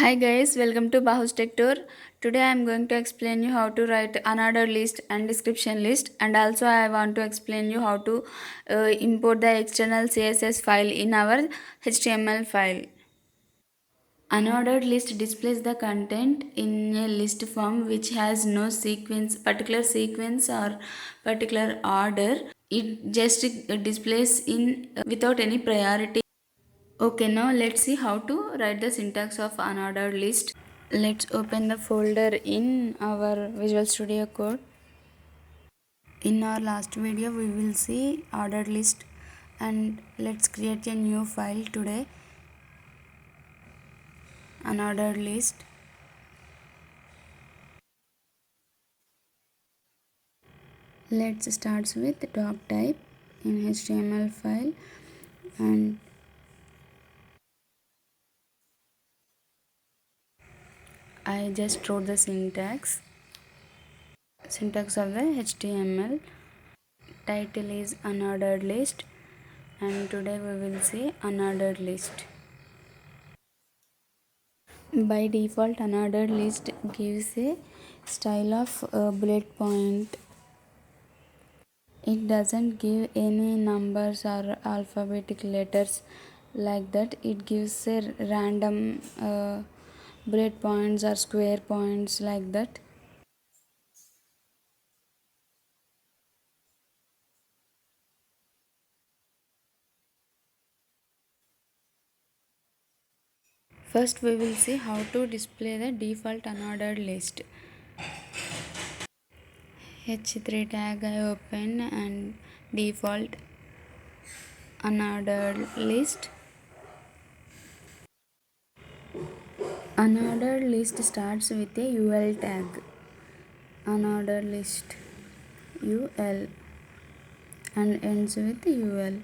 Hi guys, welcome to Bahu's Tech Tour. Today I am going to explain you how to write unordered list and description list, and also I want to explain you how to import the external CSS file in our HTML file. Unordered list displays the content in a list form which has no particular sequence or particular order. It just displays in without any priority. Okay, now let's see how to write the syntax of unordered list. Let's open the folder in our Visual Studio Code. In our last video we will see ordered list, and let's create a new file today, unordered list. Let's start with doc type in HTML file, and I just wrote the syntax of the HTML. Title is unordered list, and today we will see unordered list. By default, unordered list gives a style of bullet point. It doesn't give any numbers or alphabetic letters like that. It gives a random bullet points or square points like that. First, we will see how to display the default unordered list. H3 tag I open and default unordered list. Unordered list starts with a UL tag. Unordered list UL and ends with UL.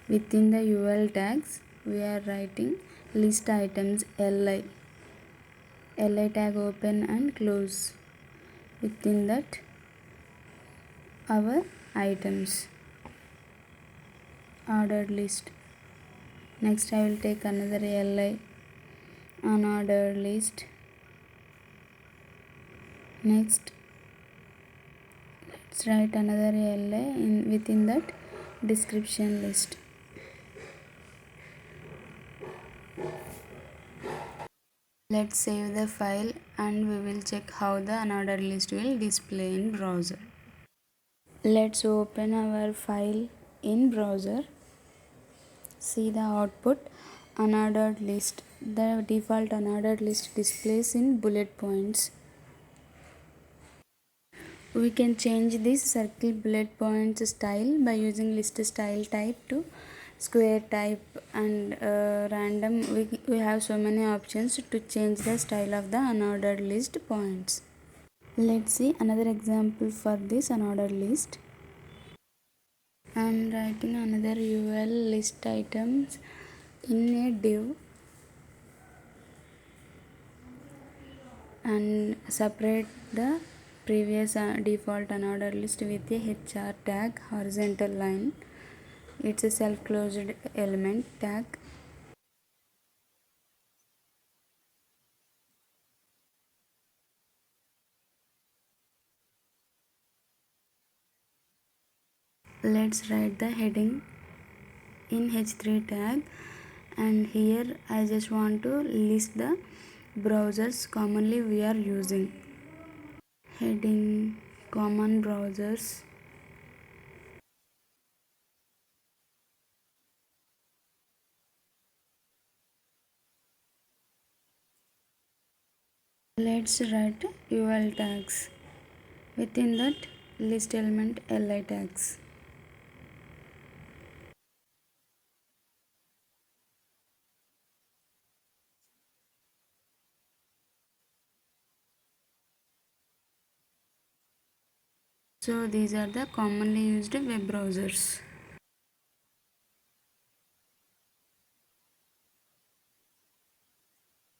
Within the UL tags, we are writing list items LI. LI tag open and close. Within that, our items. Ordered list. Next, I will take another LI. Unordered list. Next, let's write another LI within that description list. Let's save the file and we will check how the unordered list will display in browser. Let's open our file in browser. See the output, unordered list. The default unordered list displays in bullet points. We can change this circle bullet points style by using list style type to square type and random. We have so many options to change the style of the unordered list points. Let's see another example for this unordered list. I am writing another UL list items in a div and separate the previous default unordered list with a HR tag horizontal line. It's a self-closed element tag. Let's write the heading in H3 tag, and here I just want to list the browsers commonly we are using. Heading common browsers. Let's write UL tags. Within that, list element LI tags. So these are the commonly used web browsers.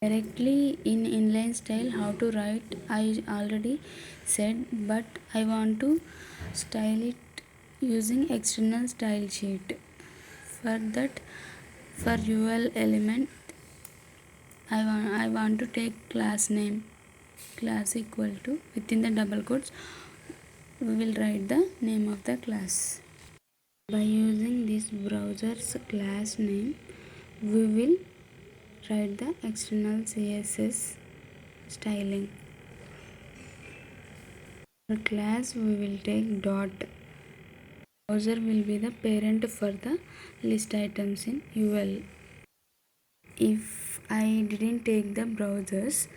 Directly in inline style how to write I already said, but I want to style it using external style sheet. For that, For UL element, I want to take class name, class equal to, within the double quotes we will write the name of the class. By using this browser's class name, we will write the external CSS styling. For class, we will take dot. Browser will be the parent for the list items in UL. If I didn't take the browser's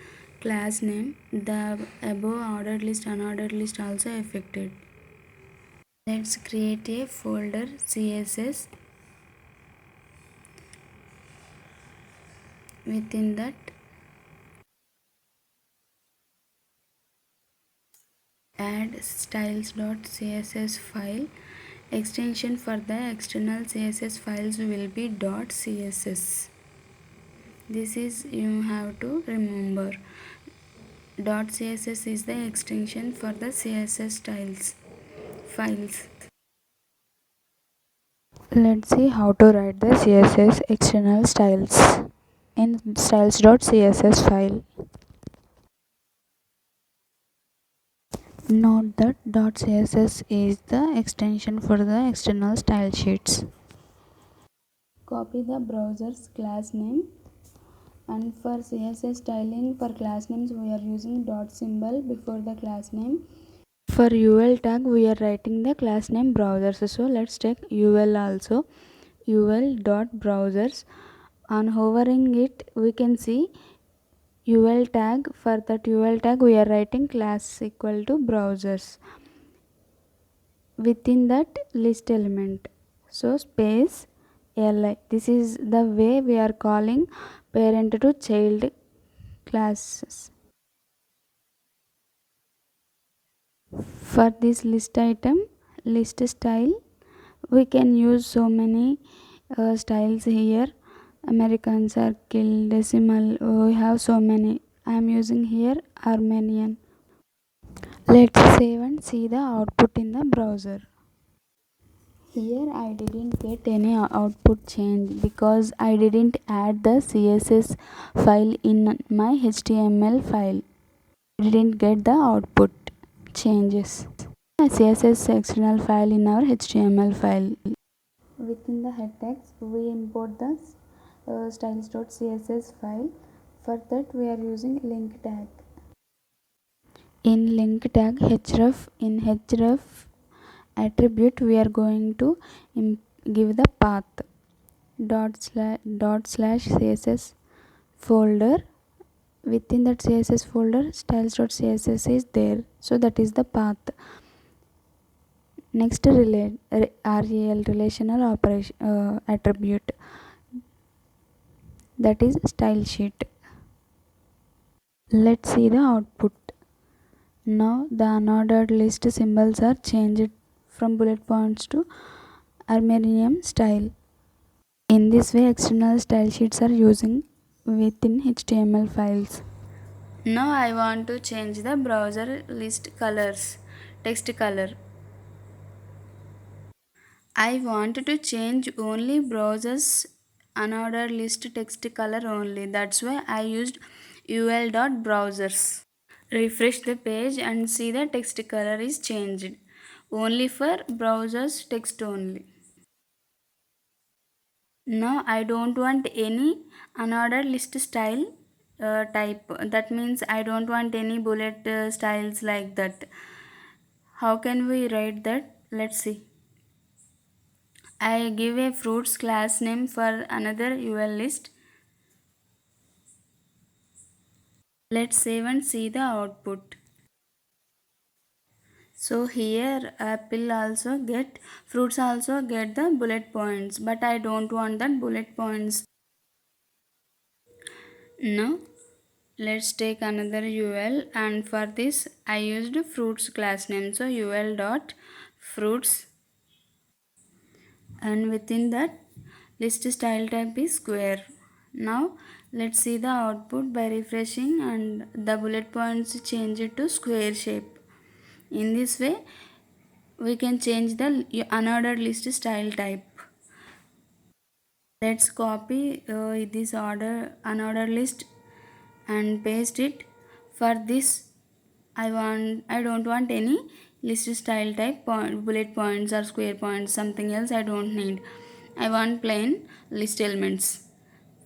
class name, the above ordered list, unordered list also affected. Let's create a folder CSS. Within that, add styles.css file. Extension for the external CSS files will be .css. This is you have to remember. .css is the extension for the CSS styles files. Let's see how to write the CSS external styles in styles.css file. Note that .css is the extension for the external style sheets. Copy the browser's class name, and for CSS styling for class names we are using dot symbol before the class name. For UL tag we are writing the class name browsers. So let's take UL also. UL dot browsers. On hovering it we can see UL tag. For that UL tag we are writing class equal to browsers. Within that list element, so space li. This is the way we are calling parent to child classes. For this list item, list style, we can use so many styles here. American circle, decimal, we have so many. I am using here Armenian. Let's save and see the output in the browser. Here I didn't get any output change because I didn't add the CSS file in my HTML file. I didn't get the output changes. The CSS external file in our HTML file. Within the head text, we import the styles.css file. For that, we are using link tag. In link tag href, in href attribute, we are going to give the path dot slash css folder. Within that css folder, styles.css is there, so that is the path. Next, rel relational operation attribute, that is style sheet. Let's see the output. Now the unordered list symbols are changed from bullet points to Armenian style. In this way, external style sheets are using within HTML files. Now I want to change the browser list colors, text color. I want to change only browser's unordered list text color only. That's why I used ul.browsers. Refresh the page and see the text color is changed. Only for browser's text only. Now I don't want any unordered list style type. That means I don't want any bullet styles like that. How can we write that? Let's see. I give a fruits class name for another UL list. Let's save and see the output. So here apple also get, fruits also get the bullet points, but I don't want that bullet points. Now let's take another UL, and for this I used fruits class name. So UL dot fruits, and within that list style type is square. Now let's see the output by refreshing, and the bullet points change it to square shape. In this way we can change the unordered list style type. Let's copy this order unordered list and paste it. For this, I don't want any list style type bullet points or square points, something else I don't need. I want plain list elements.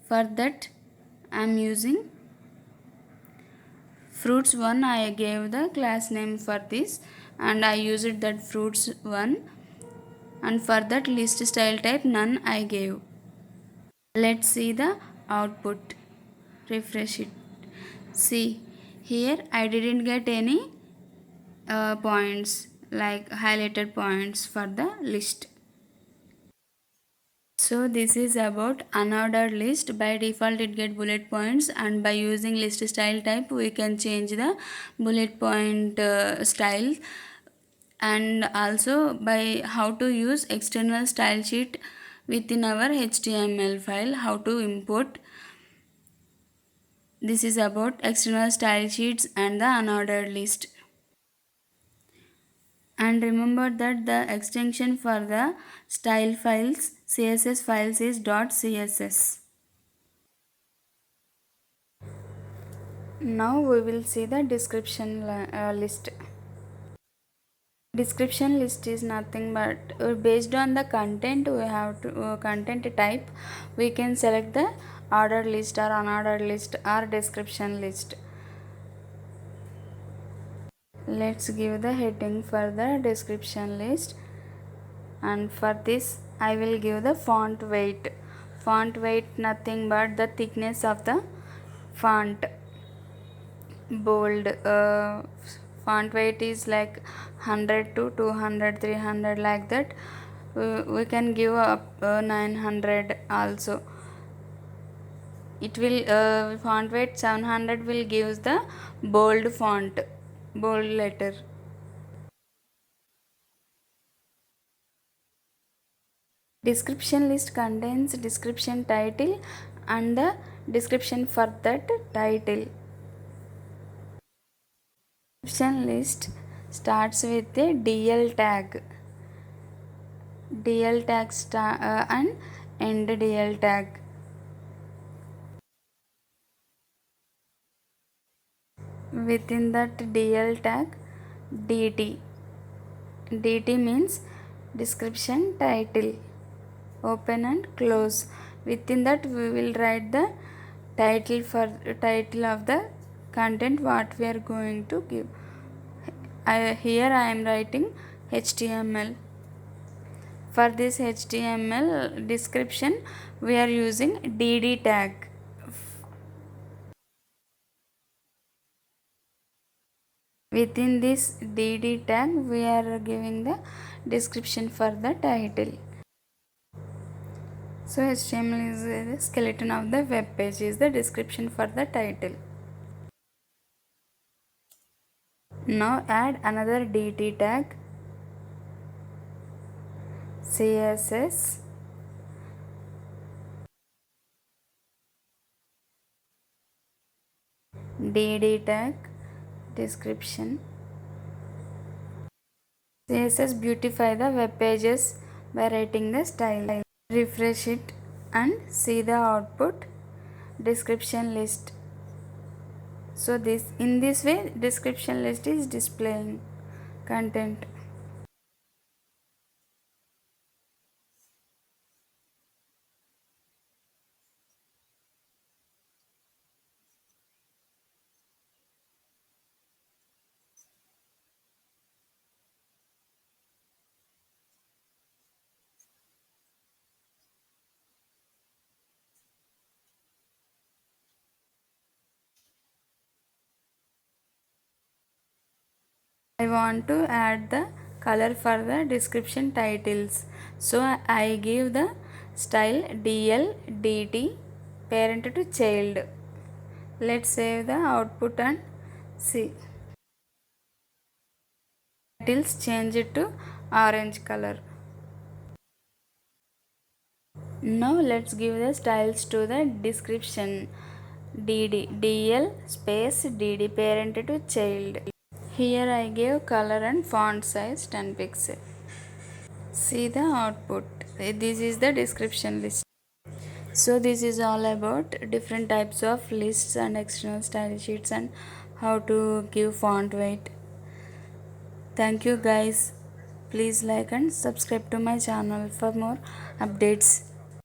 For that, I'm using fruits one. I gave the class name for this and I used that fruits one, and for that list style type none I gave. Let's see the output. Refresh it. See, here I didn't get any points like highlighted points for the list. So this is about unordered list. By default it get bullet points, and by using list style type we can change the bullet point style, and also by how to use external style sheet within our html file, how to import. This is about external style sheets and the unordered list. And remember that the extension for the style files css files is .css. Now we will see the description list. Description list is nothing but based on the content we have to content type we can select the ordered list or unordered list or description list. Let's give the heading for the description list, and for this I will give the font weight. Font weight nothing but the thickness of the font. Bold font weight is like 100 to 200 300 like that. We can give up 900 also. It will font weight 700 will gives the bold font, bold letter. Description list contains description title and the description for that title. Description list starts with a DL tag. DL tag and end DL tag. Within that DL tag, DT. DT means description title. Open and close. Within that we will write the title of the content what we are going to give. Here I am writing HTML. For this HTML description we are using DD tag. Within this DD tag we are giving the description for the title. So HTML is the skeleton of the web page, is the description for the title. Now add another DT tag, CSS, DD tag, description. CSS beautify the web pages by writing the style. Refresh it and see the output. Description list. So in this way description list is displaying content. I want to add the color for the description titles. So I give the style DL DT parent to child. Let's save the output and see. Titles change it to orange color. Now let's give the styles to the description. DL space DD parent to child. Here I gave color and font size 10 pixel. See the output. This is the description list. So this is all about different types of lists and external style sheets and how to give font weight. Thank you guys. Please like and subscribe to my channel for more updates.